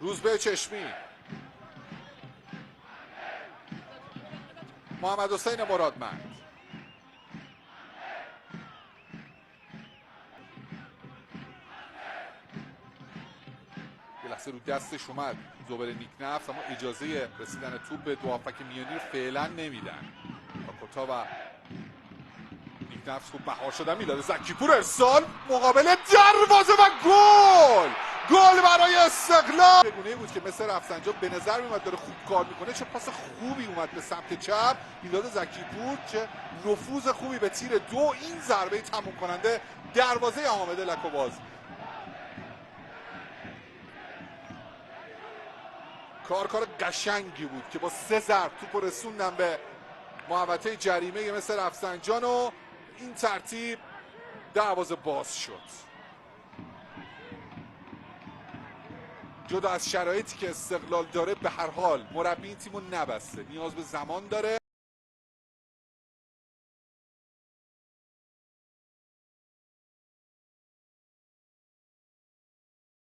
روزبه چشمی، محمد حسین مرادمند، یه لحظه رو دستش اومد زبر نیکنفس، اما اجازه رسیدن توپ به دو هافک میانی رو فعلا نمیدن. کاکوتا و نیکنفس خوب مهار شدن، میلاد زکیپور ارسال مقابل دروازه و گل برای استقلال. بگونه بود که مثل رفسنجان به نظر میومد داره خوب کار میکنه، چه پاس خوبی اومد به سمت چپ. میلاد زکیپور چه نفوذ خوبی به تیر دو، این ضربه تموم کننده دروازه حامد لکوباز. کار قشنگی بود که با 3 ضرب توپ رسوندن به محوطه جریمه مثل رفسنجان و این ترتیب دروازه باز شد. جدا از شرایطی که استقلال داره، به هر حال مربی این تیمو نبسته، نیاز به زمان داره.